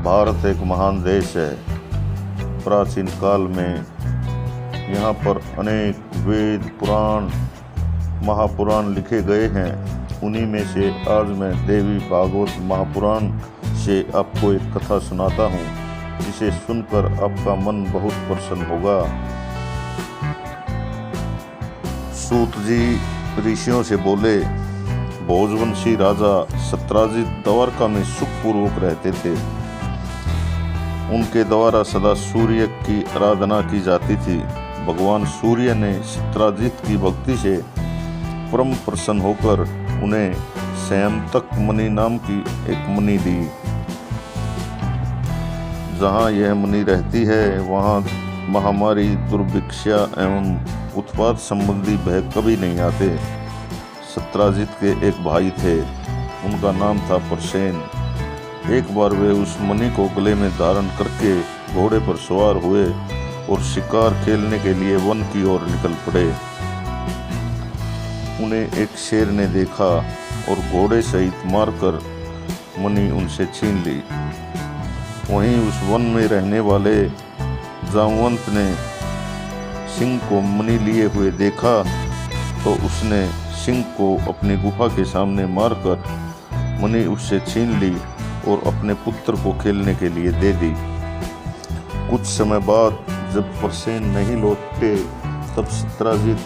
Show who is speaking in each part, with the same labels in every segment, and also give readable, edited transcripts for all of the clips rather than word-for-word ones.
Speaker 1: भारत एक महान देश है। प्राचीन काल में यहाँ पर अनेक वेद, पुराण, महापुराण लिखे गए हैं। उन्हीं में से आज मैं देवी भागवत महापुराण से आपको एक कथा सुनाता हूँ, जिसे सुनकर आपका मन बहुत प्रसन्न होगा। सूत जी ऋषियों से बोले, भोजवंशी राजा सत्राजित द्वारका में सुखपूर्वक रहते थे। उनके द्वारा सदा सूर्य की आराधना की जाती थी। भगवान सूर्य ने सत्राजित की भक्ति से परम प्रसन्न होकर उन्हें संयमतक मणि नाम की एक मणि दी। जहाँ यह मणि रहती है वहाँ महामारी, दुर्भिक्षा एवं उत्पात संबंधी भय कभी नहीं आते। सत्राजित के एक भाई थे, उनका नाम था प्रसेन। एक बार वे उस मणि को गले में धारण करके घोड़े पर सवार हुए और शिकार खेलने के लिए वन की ओर निकल पड़े। उन्हें एक शेर ने देखा और घोड़े सहित मारकर मणि उनसे छीन ली। वहीं उस वन में रहने वाले जामवंत ने सिंह को मणि लिए हुए देखा तो उसने सिंह को अपनी गुफा के सामने मारकर मणि उससे छीन ली और अपने पुत्र को खेलने के लिए दे दी। कुछ समय बाद जब प्रसेन नहीं लौटे तब सत्राजित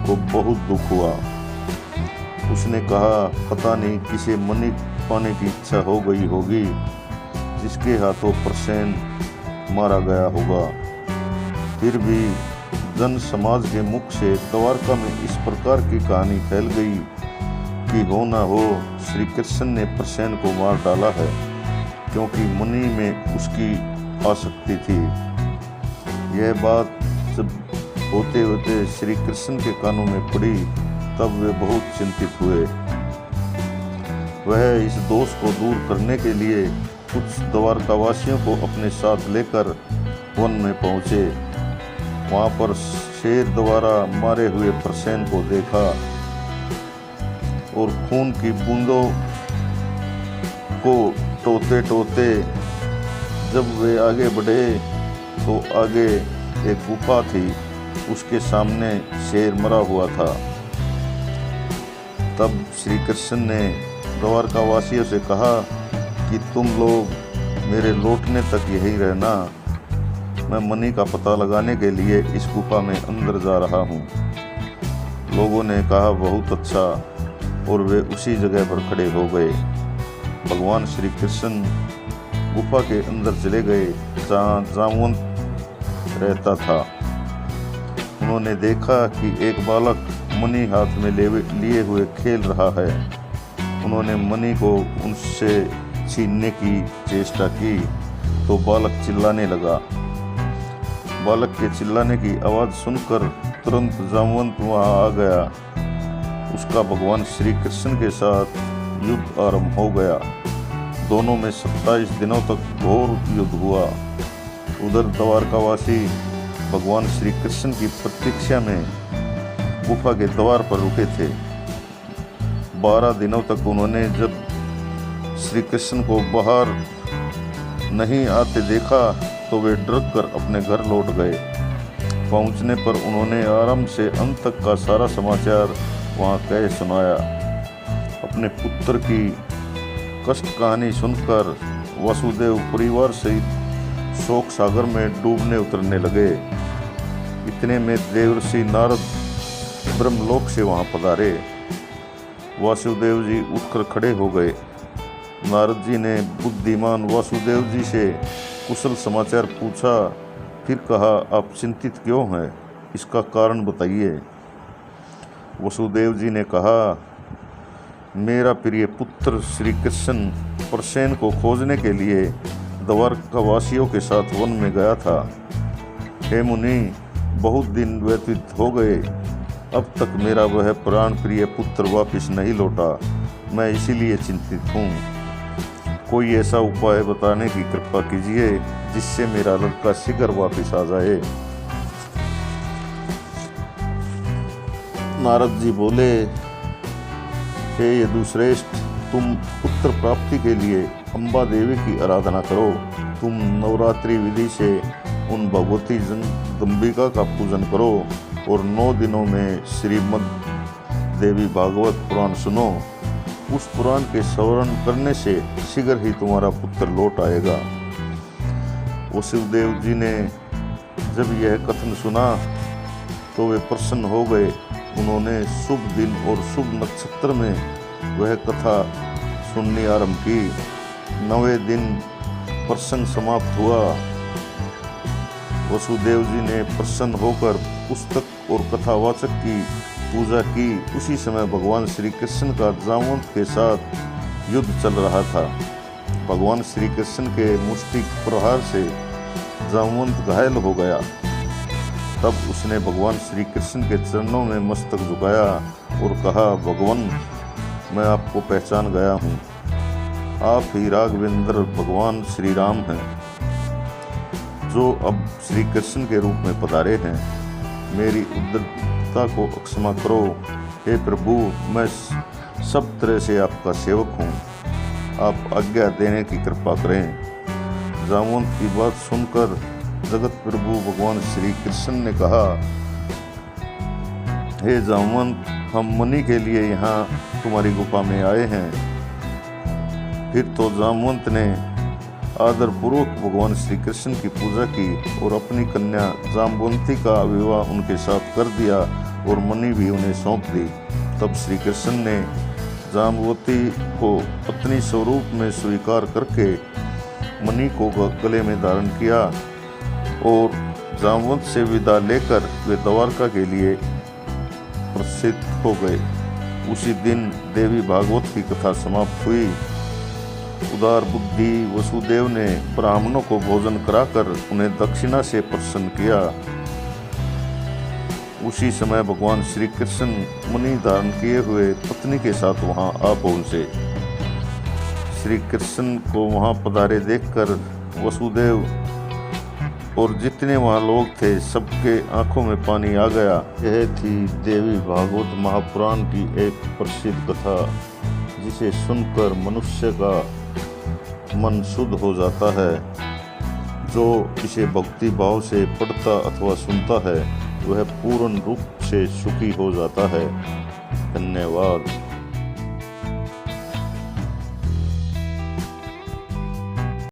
Speaker 1: को बहुत दुख हुआ। उसने कहा, पता नहीं किसे मणि पाने की इच्छा हो गई होगी, जिसके हाथों प्रसेन मारा गया होगा। फिर भी जन समाज के मुख से द्वारका में इस प्रकार की कहानी फैल गई कि हो ना हो श्री कृष्ण ने प्रसेन को मार डाला है, क्योंकि मणि में उसकी आसक्ति थी। यह बात जब होते होते श्री कृष्ण के कानों में पड़ी तब वे बहुत चिंतित हुए। वह इस दोष को दूर करने के लिए कुछ द्वारकावासियों को अपने साथ लेकर वन में पहुंचे। वहां पर शेर द्वारा मारे हुए प्रसेन को देखा और खून की बूंदों को टोते टोते जब वे आगे बढ़े तो आगे एक गुफा थी, उसके सामने शेर मरा हुआ था। तब श्री कृष्ण ने द्वारकावासियों से कहा कि तुम लोग मेरे लौटने तक यहीं रहना, मैं मणि का पता लगाने के लिए इस गुफा में अंदर जा रहा हूँ। लोगों ने कहा, बहुत अच्छा, और वे उसी जगह पर खड़े हो गए। भगवान श्री कृष्ण गुफा के अंदर चले गए जहाँ जामवंत रहता था। उन्होंने देखा कि एक बालक मणि हाथ में लिए हुए खेल रहा है। उन्होंने मणि को उनसे छीनने की चेष्टा की तो बालक चिल्लाने लगा। बालक के चिल्लाने की आवाज़ सुनकर तुरंत जामवंत वहाँ आ गया। उसका भगवान श्री कृष्ण के साथ युद्ध आरंभ हो गया। दोनों में 27 दिनों तक घोर युद्ध हुआ। उधर द्वारकावासी भगवान श्री कृष्ण की प्रतीक्षा में गुफा के द्वार पर रुके थे। 12 दिनों तक उन्होंने जब श्री कृष्ण को बाहर नहीं आते देखा तो वे डर कर अपने घर लौट गए। पहुंचने पर उन्होंने आरंभ से अंत तक का सारा समाचार वहां कह सुनाया। अपने पुत्र की कष्ट कहानी सुनकर वसुदेव परिवार सहित शोक सागर में डूबने उतरने लगे। इतने में देवर्षि नारद ब्रह्मलोक से वहां पधारे। वासुदेव जी उठकर खड़े हो गए। नारद जी ने बुद्धिमान वासुदेव जी से कुशल समाचार पूछा, फिर कहा, आप चिंतित क्यों हैं, इसका कारण बताइए। वसुदेव जी ने कहा, मेरा प्रिय पुत्र श्री कृष्ण प्रसेन को खोजने के लिए द्वारकावासियों के साथ वन में गया था। हे मुनि, बहुत दिन व्यतीत हो गए, अब तक मेरा वह प्राण प्रिय पुत्र वापस नहीं लौटा। मैं इसीलिए चिंतित हूँ। कोई ऐसा उपाय बताने की कृपा कीजिए जिससे मेरा लड़का शीघ्र वापस आ जाए। नारद जी बोले, हे यदुश्रेष्ठ, तुम पुत्र प्राप्ति के लिए अम्बा देवी की आराधना करो। तुम नवरात्रि विधि से उन भगवती जगदम्बिका का पूजन करो और 9 दिनों में श्रीमद् देवी भागवत पुराण सुनो। उस पुराण के श्रवण करने से शीघ्र ही तुम्हारा पुत्र लौट आएगा। वसुदेव जी ने जब यह कथन सुना तो वे प्रसन्न हो गए। उन्होंने शुभ दिन और शुभ नक्षत्र में वह कथा सुननी आरंभ की। 9वें दिन प्रसंग समाप्त हुआ। वसुदेव जी ने प्रसन्न होकर पुस्तक और कथावाचक की पूजा की। उसी समय भगवान श्री कृष्ण का जामवंत के साथ युद्ध चल रहा था। भगवान श्री कृष्ण के मुष्टि प्रहार से जामवंत घायल हो गया। तब उसने भगवान श्री कृष्ण के चरणों में मस्तक झुकाया और कहा, भगवान, मैं आपको पहचान गया हूँ। आप ही राघवेंद्र भगवान श्री राम हैं, जो अब श्री कृष्ण के रूप में पधारे हैं। मेरी उद्धरता को क्षमा करो। हे प्रभु, मैं सब तरह से आपका सेवक हूँ। आप आज्ञा देने की कृपा करें। जामवंत की बात सुनकर जगत प्रभु भगवान श्री कृष्ण ने कहा, हे जामवंत, हम मणि के लिए यहाँ तुम्हारी गुफा में आए हैं। फिर तो जामवंत ने आदरपूर्वक भगवान श्री कृष्ण की पूजा की और अपनी कन्या जाम्बवंती का विवाह उनके साथ कर दिया और मणि भी उन्हें सौंप दी। तब श्री कृष्ण ने जाम्बवती को पत्नी स्वरूप में स्वीकार करके मणि को गले में धारण किया और जामवंत से विदा लेकर वे द्वारका के लिए प्रसिद्ध हो गए। उसी दिन देवी भागवत की कथा समाप्त हुई। उदार बुद्धि वसुदेव ने ब्राह्मणों को भोजन कराकर उन्हें दक्षिणा से प्रसन्न किया। उसी समय भगवान श्री कृष्ण मुनि धारण किए हुए पत्नी के साथ वहां आ पहुंचे। श्री कृष्ण को वहां पधारे देखकर वसुदेव और जितने वहाँ लोग थे सबके आंखों में पानी आ गया। यह थी देवी भागवत महापुराण की एक प्रसिद्ध कथा, जिसे सुनकर मनुष्य का मन शुद्ध हो जाता है। जो इसे भक्ति भाव से पढ़ता अथवा सुनता है वह पूर्ण रूप से सुखी हो जाता है। धन्यवाद।